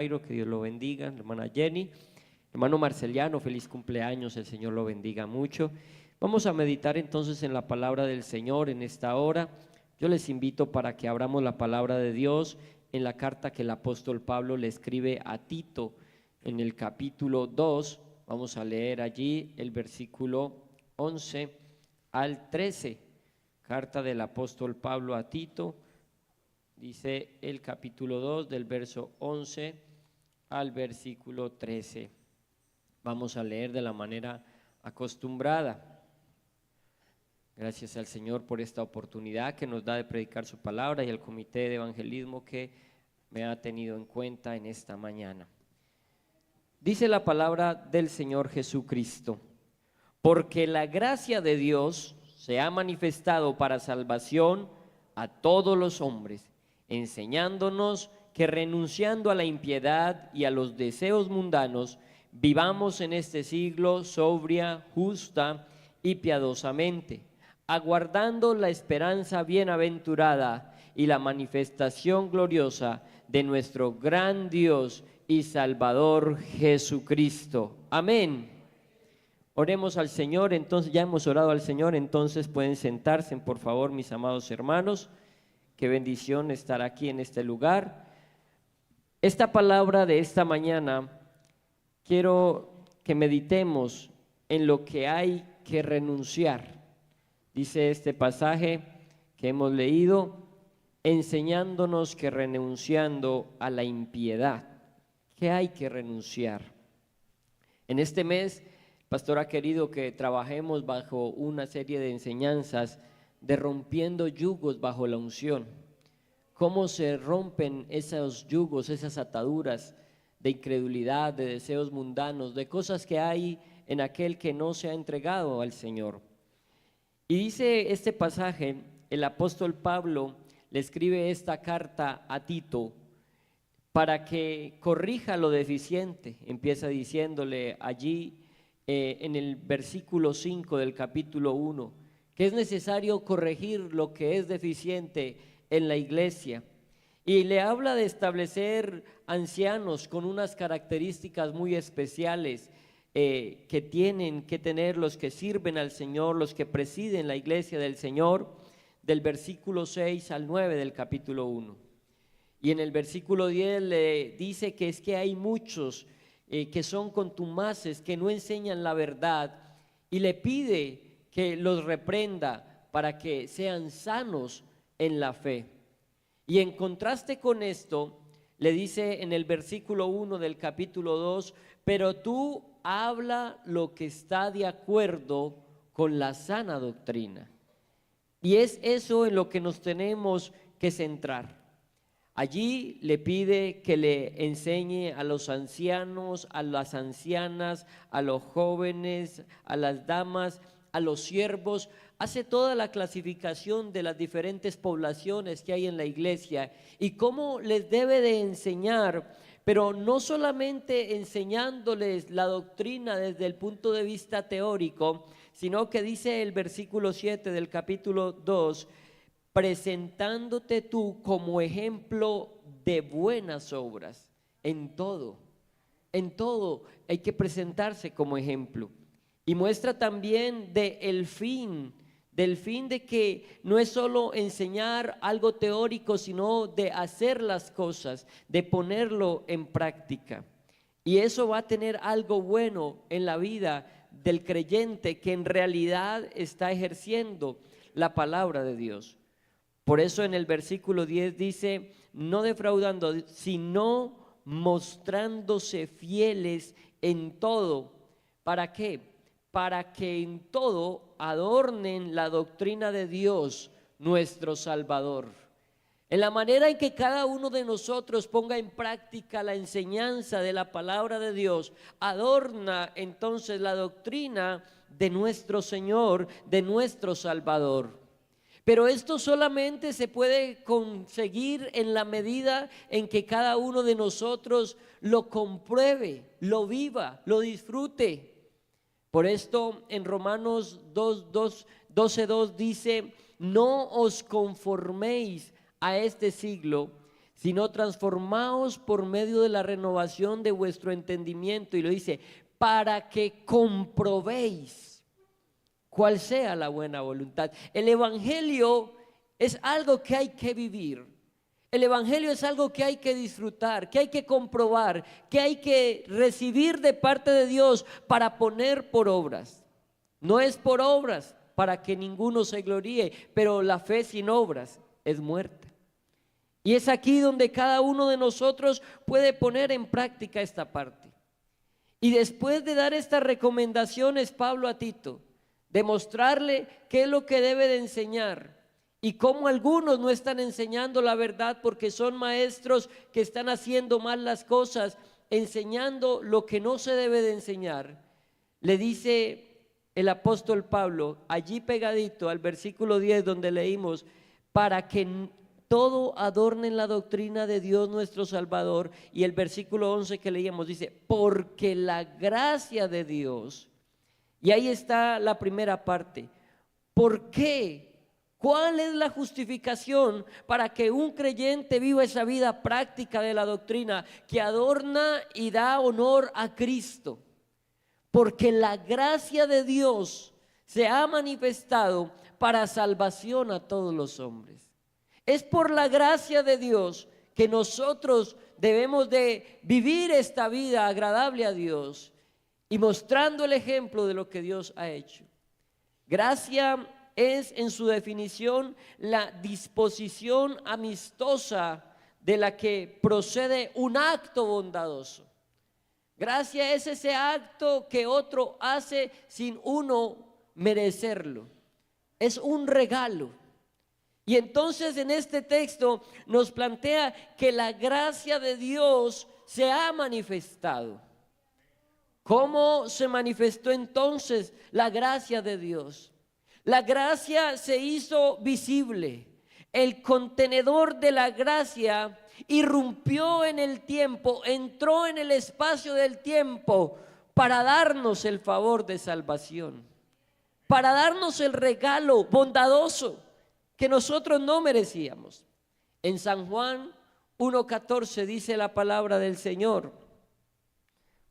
Que Dios lo bendiga, hermana Jenny, hermano Marceliano, feliz cumpleaños, el Señor lo bendiga mucho. Vamos a meditar entonces en la palabra del Señor en esta hora. Yo les invito para que abramos la palabra de Dios en la carta que el apóstol Pablo le escribe a Tito en el capítulo 2. Vamos a leer allí el versículo 11 al 13. Carta del apóstol Pablo a Tito, dice el capítulo 2 del verso 11 al versículo 13. Vamos a leer de la manera acostumbrada. Gracias al Señor por esta oportunidad que nos da de predicar su palabra y al comité de evangelismo que me ha tenido en cuenta en esta mañana. Dice la palabra del Señor Jesucristo: porque la gracia de Dios se ha manifestado para salvación a todos los hombres, enseñándonos que renunciando a la impiedad y a los deseos mundanos, vivamos en este siglo sobria, justa y piadosamente, aguardando la esperanza bienaventurada y la manifestación gloriosa de nuestro gran Dios y Salvador Jesucristo. Amén. Oremos al Señor. Entonces, ya hemos orado al Señor, entonces pueden sentarse, por favor, mis amados hermanos. Qué bendición estar aquí en este lugar. Esta palabra de esta mañana, quiero que meditemos en lo que hay que renunciar. Dice este pasaje que hemos leído, enseñándonos que renunciando a la impiedad, que hay que renunciar. En este mes, el pastor ha querido que trabajemos bajo una serie de enseñanzas de rompiendo yugos bajo la unción. Cómo se rompen esos yugos, esas ataduras de incredulidad, de deseos mundanos, de cosas que hay en aquel que no se ha entregado al Señor. Y dice este pasaje, el apóstol Pablo le escribe esta carta a Tito para que corrija lo deficiente. Empieza diciéndole allí en el versículo 5 del capítulo 1, que es necesario corregir lo que es deficiente en la iglesia, y le habla de establecer ancianos con unas características muy especiales que tienen que tener los que sirven al Señor, los que presiden la iglesia del Señor, del versículo 6 al 9 del capítulo 1. Y en el versículo 10 le dice que es que hay muchos que son contumaces, que no enseñan la verdad, y le pide que los reprenda para que sean sanos en la fe. Y en contraste con esto, le dice en el versículo 1 del capítulo 2, pero tú habla lo que está de acuerdo con la sana doctrina. Y es eso en lo que nos tenemos que centrar. Allí le pide que le enseñe a los ancianos, a las ancianas, a los jóvenes, a las damas, a los siervos. Hace toda la clasificación de las diferentes poblaciones que hay en la iglesia y cómo les debe de enseñar, pero no solamente enseñándoles la doctrina desde el punto de vista teórico, sino que dice el versículo 7 del capítulo 2, presentándote tú como ejemplo de buenas obras. En todo hay que presentarse como ejemplo. Y muestra también del fin de que no es solo enseñar algo teórico, sino de hacer las cosas, de ponerlo en práctica. Y eso va a tener algo bueno en la vida del creyente que en realidad está ejerciendo la palabra de Dios. Por eso en el versículo 10 dice, no defraudando, sino mostrándose fieles en todo. ¿Para qué? Para que en todo adornen la doctrina de Dios, nuestro Salvador. En la manera en que cada uno de nosotros ponga en práctica la enseñanza de la palabra de Dios, adorna entonces la doctrina de nuestro Señor, de nuestro Salvador. Pero esto solamente se puede conseguir en la medida en que cada uno de nosotros lo compruebe, lo viva, lo disfrute. Por esto en Romanos 12:2 dice, no os conforméis a este siglo, sino transformaos por medio de la renovación de vuestro entendimiento. Y lo dice, para que comprobéis cuál sea la buena voluntad. El evangelio es algo que hay que vivir. El evangelio es algo que hay que disfrutar, que hay que comprobar, que hay que recibir de parte de Dios para poner por obras. No es por obras para que ninguno se gloríe, pero la fe sin obras es muerta. Y es aquí donde cada uno de nosotros puede poner en práctica esta parte. Y después de dar estas recomendaciones, Pablo a Tito, de mostrarle qué es lo que debe de enseñar y cómo algunos no están enseñando la verdad porque son maestros que están haciendo mal las cosas, enseñando lo que no se debe de enseñar. Le dice el apóstol Pablo, allí pegadito al versículo 10 donde leímos, para que todo adorne en la doctrina de Dios nuestro Salvador. Y el versículo 11 que leíamos dice, porque la gracia de Dios, y ahí está la primera parte. ¿Por qué? ¿Cuál es la justificación para que un creyente viva esa vida práctica de la doctrina que adorna y da honor a Cristo? Porque la gracia de Dios se ha manifestado para salvación a todos los hombres. Es por la gracia de Dios que nosotros debemos de vivir esta vida agradable a Dios y mostrando el ejemplo de lo que Dios ha hecho. Gracia es en su definición la disposición amistosa de la que procede un acto bondadoso. Gracia es ese acto que otro hace sin uno merecerlo. Es un regalo. Y entonces en este texto nos plantea que la gracia de Dios se ha manifestado. ¿Cómo se manifestó entonces la gracia de Dios? La gracia se hizo visible. El contenedor de la gracia irrumpió en el tiempo, entró en el espacio del tiempo para darnos el favor de salvación, para darnos el regalo bondadoso que nosotros no merecíamos. En San Juan 1:14 dice la palabra del Señor.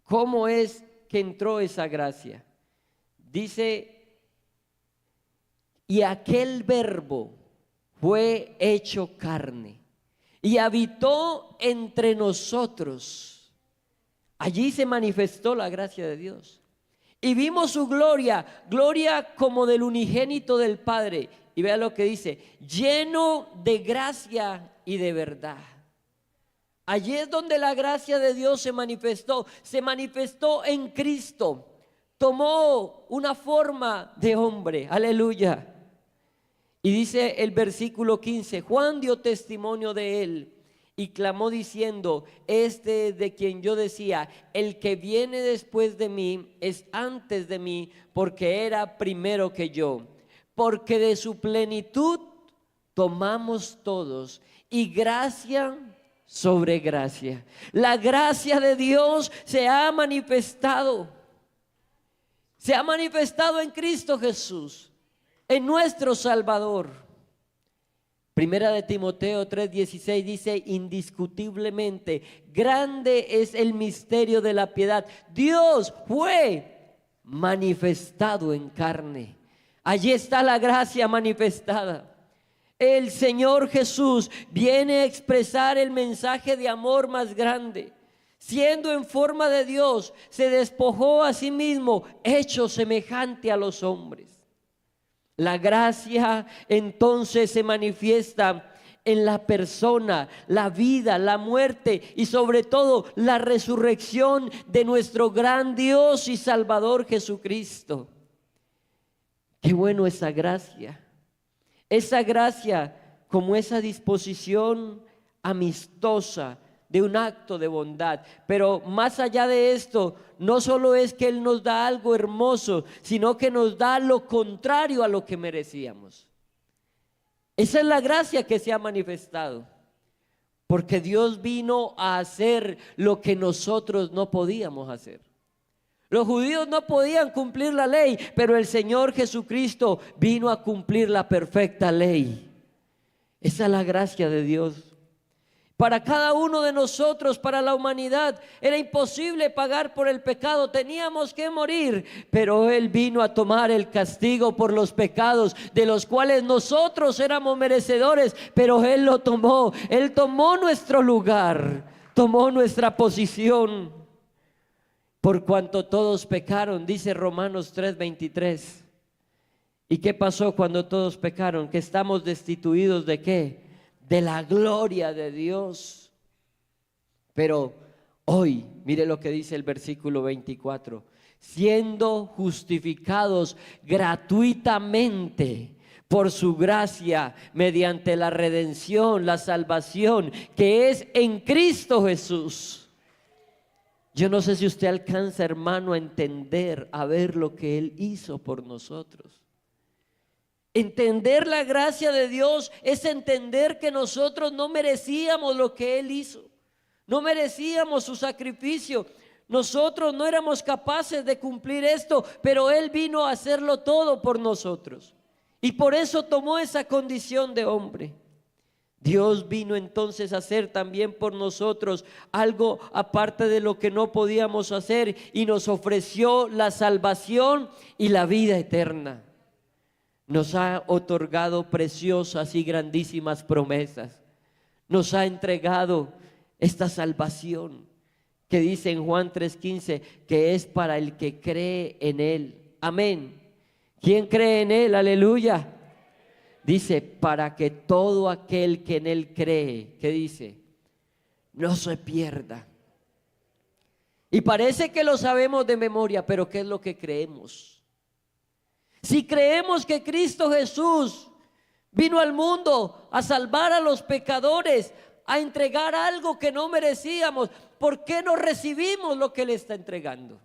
¿Cómo es que entró esa gracia? Dice, y aquel verbo fue hecho carne y habitó entre nosotros. Allí se manifestó la gracia de Dios. Y vimos su gloria, gloria como del unigénito del Padre. Y vea lo que dice, lleno de gracia y de verdad. Allí es donde la gracia de Dios se manifestó en Cristo. Tomó una forma de hombre, aleluya. Y dice el versículo 15, Juan dio testimonio de él y clamó diciendo, este es de quien yo decía, el que viene después de mí es antes de mí, porque era primero que yo. Porque de su plenitud tomamos todos y gracia sobre gracia. La gracia de Dios se ha manifestado en Cristo Jesús, en nuestro Salvador. Primera de Timoteo 3:16 dice, indiscutiblemente grande es el misterio de la piedad. Dios fue manifestado en carne. Allí está la gracia manifestada. El Señor Jesús viene a expresar el mensaje de amor más grande. Siendo en forma de Dios, se despojó a sí mismo, hecho semejante a los hombres. La gracia entonces se manifiesta en la persona, la vida, la muerte y sobre todo la resurrección de nuestro gran Dios y Salvador Jesucristo. Qué bueno esa gracia como esa disposición amistosa de un acto de bondad. Pero más allá de esto, no solo es que Él nos da algo hermoso, sino que nos da lo contrario a lo que merecíamos. Esa es la gracia que se ha manifestado, porque Dios vino a hacer lo que nosotros no podíamos hacer. Los judíos no podían cumplir la ley, pero el Señor Jesucristo vino a cumplir la perfecta ley. Esa es la gracia de Dios. Para cada uno de nosotros, para la humanidad, era imposible pagar por el pecado, teníamos que morir, pero Él vino a tomar el castigo por los pecados de los cuales nosotros éramos merecedores, pero Él lo tomó, Él tomó nuestro lugar, tomó nuestra posición. Por cuanto todos pecaron, dice Romanos 3:23. ¿Y qué pasó cuando todos pecaron? Que estamos destituidos ¿de qué? De la gloria de Dios. Pero hoy, mire lo que dice el versículo 24: siendo justificados gratuitamente por su gracia, mediante la redención, la salvación que es en Cristo Jesús. Yo no sé si usted alcanza, hermano, a entender, a ver lo que Él hizo por nosotros. Entender la gracia de Dios es entender que nosotros no merecíamos lo que Él hizo, no merecíamos su sacrificio, nosotros no éramos capaces de cumplir esto, pero Él vino a hacerlo todo por nosotros y por eso tomó esa condición de hombre. Dios vino entonces a hacer también por nosotros algo aparte de lo que no podíamos hacer y nos ofreció la salvación y la vida eterna. Nos ha otorgado preciosas y grandísimas promesas. Nos ha entregado esta salvación que dice en Juan 3:15 que es para el que cree en Él. Amén. ¿Quién cree en Él? Aleluya. Dice, para que todo aquel que en Él cree, ¿qué dice? No se pierda. Y parece que lo sabemos de memoria, pero ¿qué es lo que creemos? Si creemos que Cristo Jesús vino al mundo a salvar a los pecadores, a entregar algo que no merecíamos, ¿por qué no recibimos lo que Él está entregando?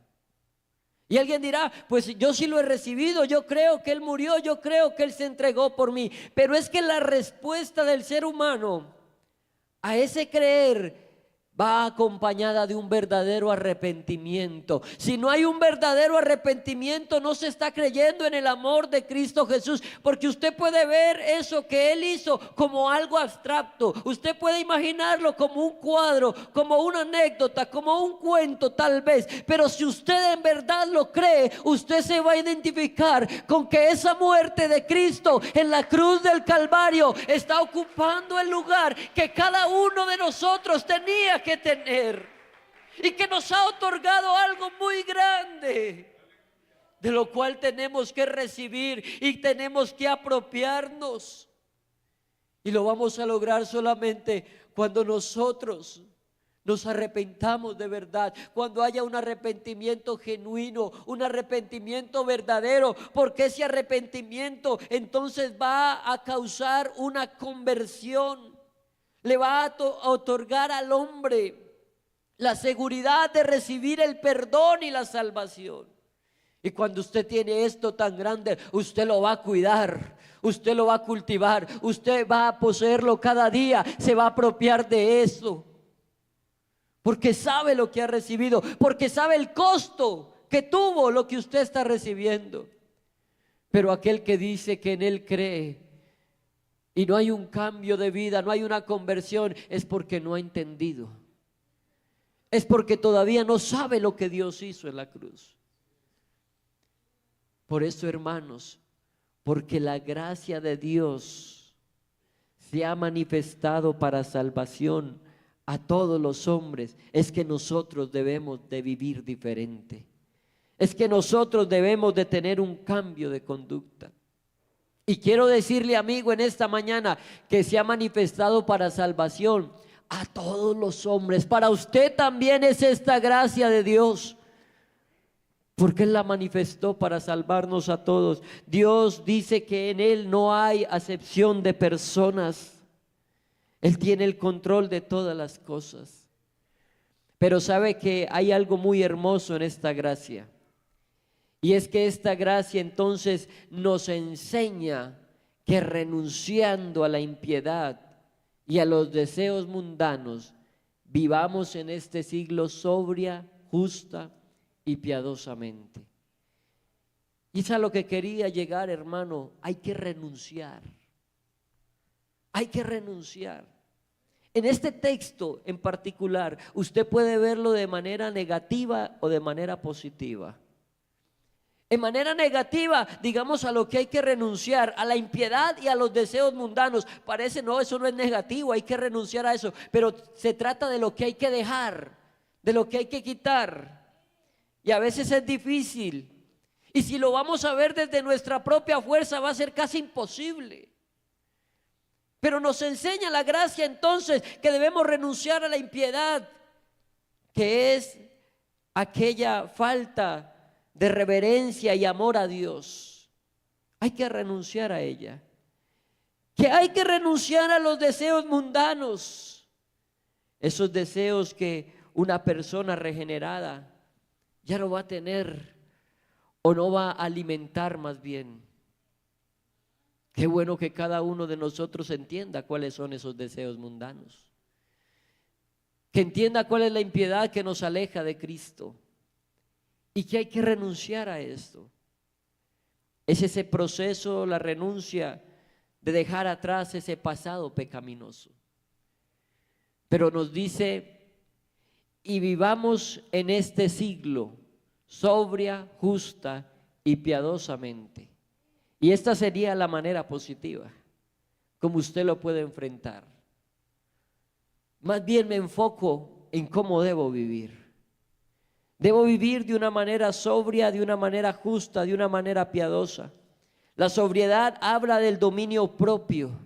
Y alguien dirá, pues yo sí lo he recibido, yo creo que Él murió, yo creo que Él se entregó por mí. Pero es que la respuesta del ser humano a ese creer va acompañada de un verdadero arrepentimiento. Si no hay un verdadero arrepentimiento, no se está creyendo en el amor de Cristo Jesús, porque usted puede ver eso que Él hizo como algo abstracto, usted puede imaginarlo como un cuadro, como una anécdota, como un cuento tal vez, pero si usted en verdad lo cree, usted se va a identificar con que esa muerte de Cristo en la cruz del Calvario está ocupando el lugar que cada uno de nosotros tenía que tener y que nos ha otorgado algo muy grande, de lo cual tenemos que recibir y tenemos que apropiarnos, y lo vamos a lograr solamente cuando nosotros nos arrepentamos de verdad, cuando haya un arrepentimiento genuino, un arrepentimiento verdadero, porque ese arrepentimiento entonces va a causar una conversión. Le va a otorgar al hombre la seguridad de recibir el perdón y la salvación. Y cuando usted tiene esto tan grande, usted lo va a cuidar, usted lo va a cultivar, usted va a poseerlo cada día, se va a apropiar de eso, porque sabe lo que ha recibido, porque sabe el costo que tuvo lo que usted está recibiendo. Pero aquel que dice que en Él cree y no hay un cambio de vida, no hay una conversión, es porque no ha entendido. Es porque todavía no sabe lo que Dios hizo en la cruz. Por eso, hermanos, porque la gracia de Dios se ha manifestado para salvación a todos los hombres, es que nosotros debemos de vivir diferente. Es que nosotros debemos de tener un cambio de conducta. Y quiero decirle, amigo, en esta mañana que se ha manifestado para salvación a todos los hombres. Para usted también es esta gracia de Dios, porque Él la manifestó para salvarnos a todos. Dios dice que en Él no hay acepción de personas. Él tiene el control de todas las cosas. Pero sabe que hay algo muy hermoso en esta gracia. Y es que esta gracia entonces nos enseña que renunciando a la impiedad y a los deseos mundanos, vivamos en este siglo sobria, justa y piadosamente. Y es a lo que quería llegar, hermano. Hay que renunciar. Hay que renunciar. En este texto en particular, usted puede verlo de manera negativa o de manera positiva. En manera negativa, digamos, a lo que hay que renunciar, a la impiedad y a los deseos mundanos. Parece, no, eso no es negativo, hay que renunciar a eso. Pero se trata de lo que hay que dejar, de lo que hay que quitar. Y a veces es difícil. Y si lo vamos a ver desde nuestra propia fuerza, va a ser casi imposible. Pero nos enseña la gracia entonces que debemos renunciar a la impiedad, que es aquella falta de reverencia y amor a Dios. Hay que renunciar a ella. Que hay que renunciar a los deseos mundanos, esos deseos que una persona regenerada ya no va a tener o no va a alimentar más bien. Qué bueno que cada uno de nosotros entienda cuáles son esos deseos mundanos, que entienda cuál es la impiedad que nos aleja de Cristo y que hay que renunciar a esto. Es ese proceso, la renuncia de dejar atrás ese pasado pecaminoso. Pero nos dice, y vivamos en este siglo sobria, justa y piadosamente. Y esta sería la manera positiva, como usted lo puede enfrentar. Más bien me enfoco en cómo debo vivir. Debo vivir de una manera sobria, de una manera justa, de una manera piadosa. La sobriedad habla del dominio propio.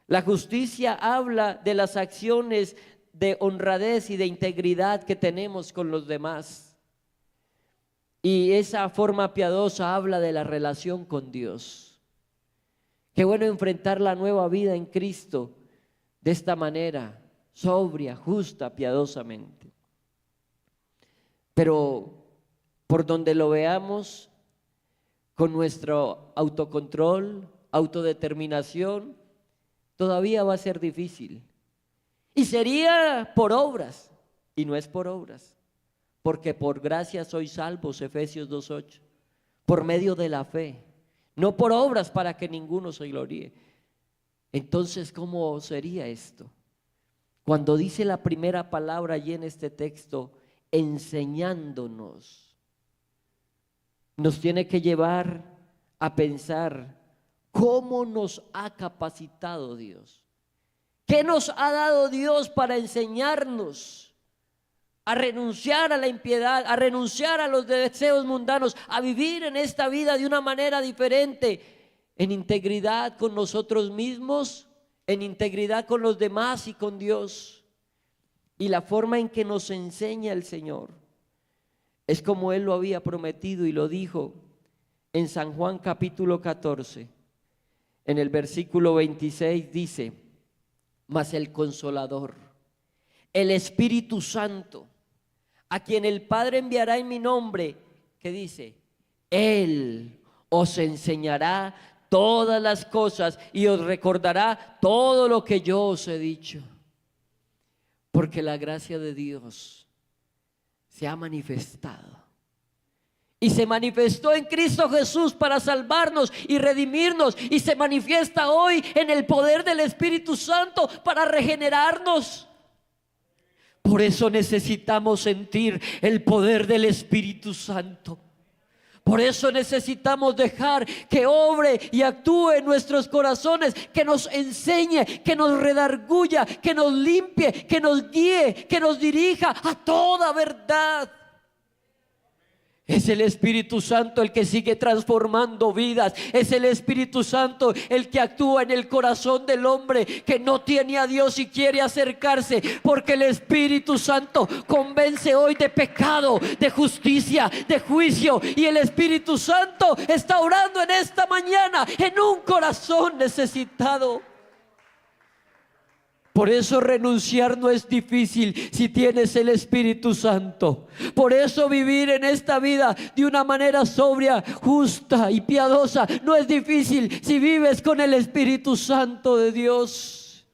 La justicia habla de las acciones de honradez y de integridad que tenemos con los demás. Y esa forma piadosa habla de la relación con Dios. Qué bueno enfrentar la nueva vida en Cristo de esta manera, sobria, justa, piadosamente. Pero por donde lo veamos, con nuestro autocontrol, autodeterminación, todavía va a ser difícil. Y sería por obras, y no es por obras. Porque por gracia sois salvos, Efesios 2:8, por medio de la fe, no por obras para que ninguno se gloríe. Entonces, ¿cómo sería esto? Cuando dice la primera palabra allí en este texto, enseñándonos, nos tiene que llevar a pensar cómo nos ha capacitado Dios. ¿Qué nos ha dado Dios para enseñarnos a renunciar a la impiedad, a renunciar a los deseos mundanos, a vivir en esta vida de una manera diferente, en integridad con nosotros mismos, en integridad con los demás y con Dios? Y la forma en que nos enseña el Señor es como Él lo había prometido y lo dijo en San Juan capítulo 14, en el versículo 26 dice: mas el Consolador, el Espíritu Santo, a quien el Padre enviará en mi nombre, ¿qué dice? Él os enseñará todas las cosas y os recordará todo lo que yo os he dicho. Porque la gracia de Dios se ha manifestado. Y se manifestó en Cristo Jesús para salvarnos y redimirnos. Y se manifiesta hoy en el poder del Espíritu Santo para regenerarnos. Por eso necesitamos sentir el poder del Espíritu Santo. Por eso necesitamos dejar que obre y actúe en nuestros corazones, que nos enseñe, que nos redarguya, que nos limpie, que nos guíe, que nos dirija a toda verdad. Es el Espíritu Santo el que sigue transformando vidas. Es el Espíritu Santo el que actúa en el corazón del hombre que no tiene a Dios y quiere acercarse. Porque el Espíritu Santo convence hoy de pecado, de justicia, de juicio. Y el Espíritu Santo está orando en esta mañana en un corazón necesitado. Por eso renunciar no es difícil si tienes el Espíritu Santo. Por eso vivir en esta vida de una manera sobria, justa y piadosa no es difícil si vives con el Espíritu Santo de Dios.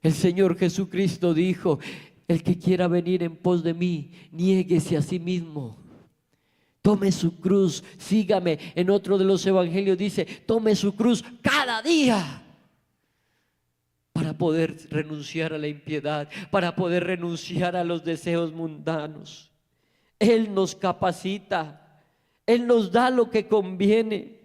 El Señor Jesucristo dijo: el que quiera venir en pos de mí, niéguese a sí mismo. Tome su cruz, sígame. En otro de los evangelios dice: tome su cruz cada día. para poder renunciar a la impiedad, para poder renunciar a los deseos mundanos. Él nos capacita, Él nos da lo que conviene.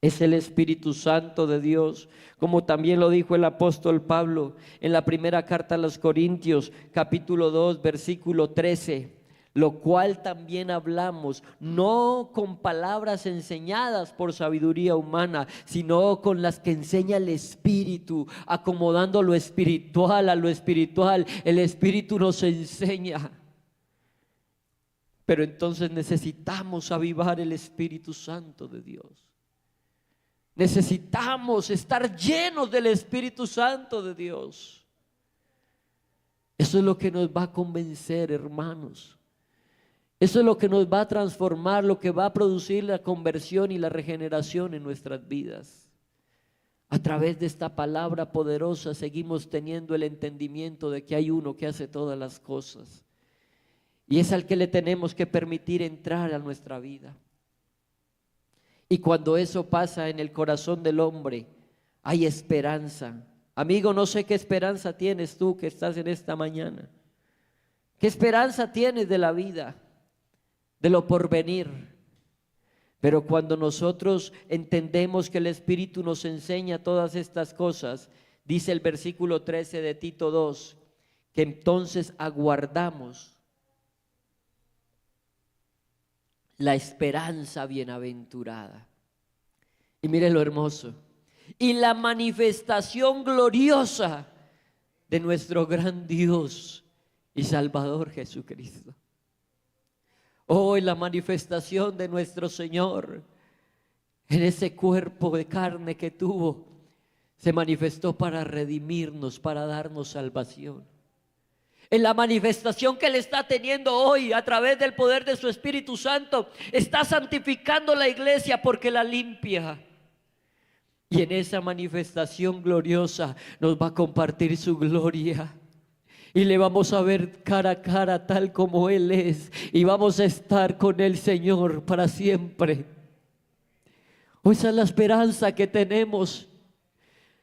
Es el Espíritu Santo de Dios, como también lo dijo el apóstol Pablo en la primera carta a los Corintios, capítulo 2, versículo 13. Lo cual también hablamos, no con palabras enseñadas por sabiduría humana, sino con las que enseña el Espíritu, acomodando lo espiritual a lo espiritual. El Espíritu nos enseña. Pero entonces necesitamos avivar el Espíritu Santo de Dios. Necesitamos estar llenos del Espíritu Santo de Dios. Eso es lo que nos va a convencer, hermanos. Eso es lo que nos va a transformar, lo que va a producir la conversión y la regeneración en nuestras vidas. A través de esta palabra poderosa seguimos teniendo el entendimiento de que hay uno que hace todas las cosas. Y es al que le tenemos que permitir entrar a nuestra vida. Y cuando eso pasa en el corazón del hombre, hay esperanza. Amigo, no sé qué esperanza tienes tú que estás en esta mañana. ¿Qué esperanza tienes de la vida, de lo porvenir? Pero cuando nosotros entendemos que el Espíritu nos enseña todas estas cosas, dice el versículo 13 de Tito 2, que entonces aguardamos la esperanza bienaventurada. Y mire lo hermoso. Y la manifestación gloriosa de nuestro gran Dios y Salvador Jesucristo. Hoy la manifestación de nuestro Señor en ese cuerpo de carne que tuvo, se manifestó para redimirnos, para darnos salvación. En la manifestación que Él está teniendo hoy a través del poder de su Espíritu Santo, está santificando la iglesia porque la limpia. Y en esa manifestación gloriosa nos va a compartir su gloria. Y le vamos a ver cara a cara tal como Él es. Y vamos a estar con el Señor para siempre. Esa es la esperanza que tenemos.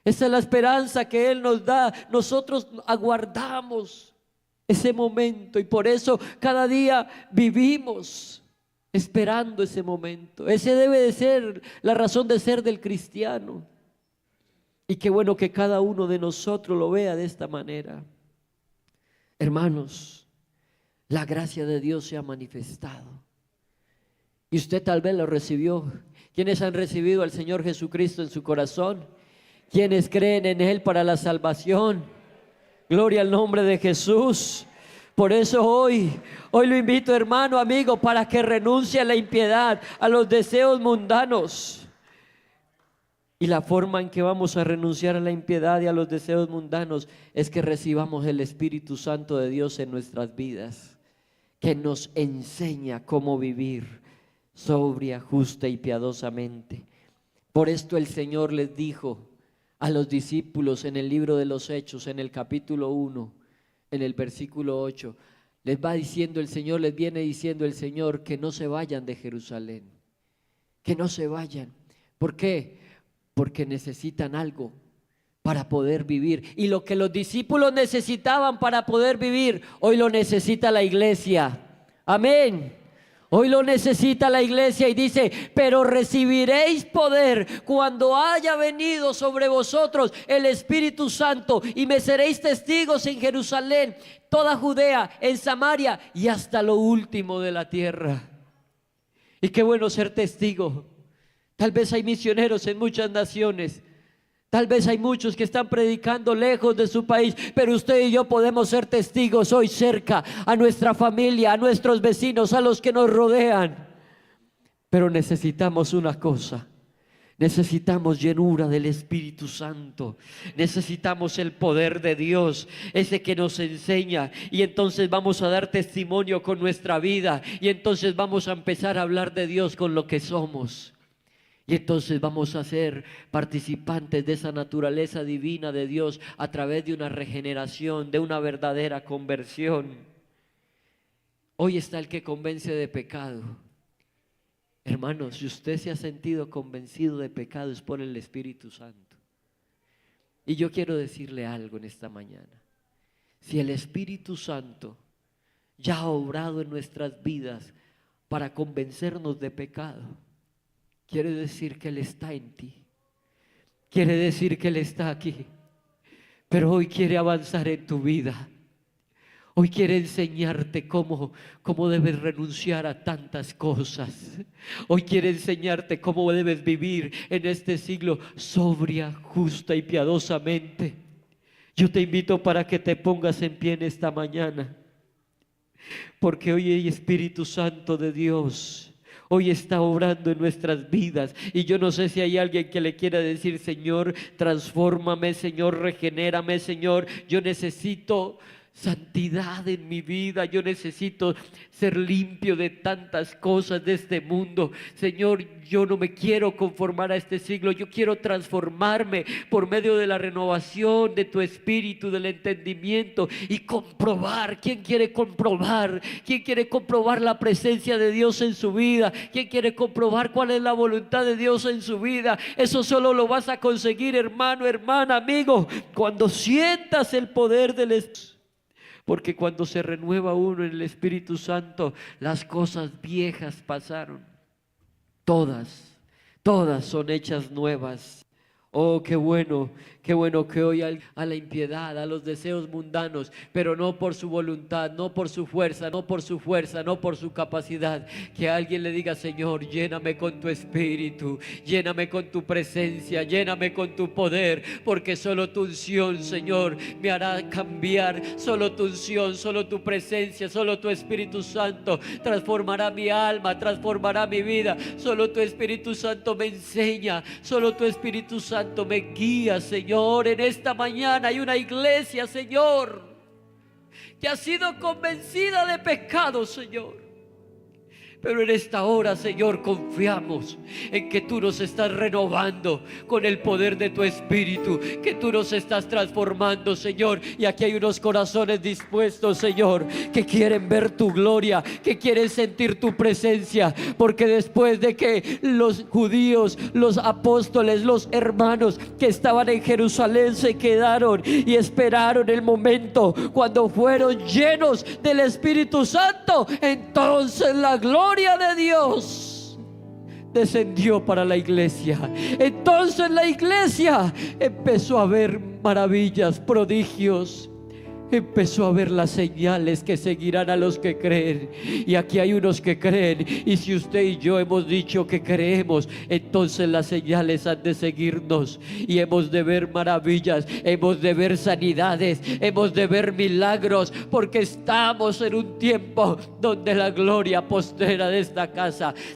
Esa es la esperanza que Él nos da. Nosotros aguardamos ese momento y por eso cada día vivimos esperando ese momento. Ese debe de ser la razón de ser del cristiano. Y qué bueno que cada uno de nosotros lo vea de esta manera. Hermanos, la gracia de Dios se ha manifestado y usted tal vez lo recibió. ¿Quiénes han recibido al Señor Jesucristo en su corazón? ¿Quiénes creen en Él para la salvación? Gloria al nombre de Jesús. Por eso hoy lo invito, hermano, amigo, para que renuncie a la impiedad, a los deseos mundanos. Y la forma en que vamos a renunciar a la impiedad y a los deseos mundanos es que recibamos el Espíritu Santo de Dios en nuestras vidas, que nos enseña cómo vivir sobria, justa y piadosamente. Por esto el Señor les dijo a los discípulos en el libro de los Hechos, en el capítulo 1, en el versículo 8, les va diciendo el Señor, les viene diciendo el Señor que no se vayan de Jerusalén, que no se vayan. ¿Por qué? Porque necesitan algo para poder vivir. Y lo que los discípulos necesitaban para poder vivir, hoy lo necesita la iglesia. Amén. Hoy lo necesita la iglesia y dice, pero recibiréis poder cuando haya venido sobre vosotros el Espíritu Santo y me seréis testigos en Jerusalén, toda Judea, en Samaria y hasta lo último de la tierra. Y qué bueno ser testigo. Tal vez hay misioneros en muchas naciones. Tal vez hay muchos que están predicando lejos de su país, pero usted y yo podemos ser testigos hoy cerca, a nuestra familia, a nuestros vecinos, a los que nos rodean. Pero necesitamos una cosa, necesitamos llenura del Espíritu Santo, necesitamos el poder de Dios, ese que nos enseña, y entonces vamos a dar testimonio con nuestra vida, y entonces vamos a empezar a hablar de Dios con lo que somos. Y entonces vamos a ser participantes de esa naturaleza divina de Dios a través de una regeneración, de una verdadera conversión. Hoy está el que convence de pecado. Hermanos, si usted se ha sentido convencido de pecado es por el Espíritu Santo. Y yo quiero decirle algo en esta mañana. Si el Espíritu Santo ya ha obrado en nuestras vidas para convencernos de pecado, quiere decir que Él está en ti. Quiere decir que Él está aquí. Pero hoy quiere avanzar en tu vida. Hoy quiere enseñarte cómo debes renunciar a tantas cosas. Hoy quiere enseñarte cómo debes vivir en este siglo sobria, justa y piadosamente. Yo te invito para que te pongas en pie en esta mañana, porque hoy el Espíritu Santo de Dios hoy está obrando en nuestras vidas. Y yo no sé si hay alguien que le quiera decir: Señor, transfórmame, Señor, regenérame, Señor, yo necesito santidad en mi vida, yo necesito ser limpio de tantas cosas de este mundo. Señor, yo no me quiero conformar a este siglo, yo quiero transformarme por medio de la renovación de tu espíritu, del entendimiento, y comprobar. ¿Quién quiere comprobar? ¿Quién quiere comprobar la presencia de Dios en su vida? ¿Quién quiere comprobar cuál es la voluntad de Dios en su vida? Eso solo lo vas a conseguir, hermano, hermana, amigo, cuando sientas el poder del Espíritu. Porque cuando se renueva uno en el Espíritu Santo, las cosas viejas pasaron. Todas son hechas nuevas. Oh, qué bueno que hoy a la impiedad, a los deseos mundanos, pero no por su voluntad, no por su fuerza, no por su capacidad, que alguien le diga: Señor, lléname con tu espíritu, lléname con tu presencia, lléname con tu poder, porque solo tu unción, Señor, me hará cambiar. Solo tu unción, solo tu presencia, solo tu Espíritu Santo transformará mi alma, transformará mi vida. Solo tu Espíritu Santo me enseña, solo tu Espíritu Santo me guía, Señor. En esta mañana hay una iglesia, Señor, que ha sido convencida de pecado, Señor. Pero en esta hora, Señor, confiamos en que tú nos estás renovando con el poder de tu Espíritu, que tú nos estás transformando, Señor. Y aquí hay unos corazones dispuestos, Señor, que quieren ver tu gloria, que quieren sentir tu presencia. Porque después de que los judíos, los apóstoles, los hermanos que estaban en Jerusalén se quedaron y esperaron el momento cuando fueron llenos del Espíritu Santo, entonces la gloria de Dios descendió para la iglesia. Entonces la iglesia empezó a ver maravillas, prodigios, empezó a ver las señales que seguirán a los que creen. Y aquí hay unos que creen, y si usted y yo hemos dicho que creemos, entonces las señales han de seguirnos, y hemos de ver maravillas, hemos de ver sanidades, hemos de ver milagros, porque estamos en un tiempo donde la gloria postrera de esta casa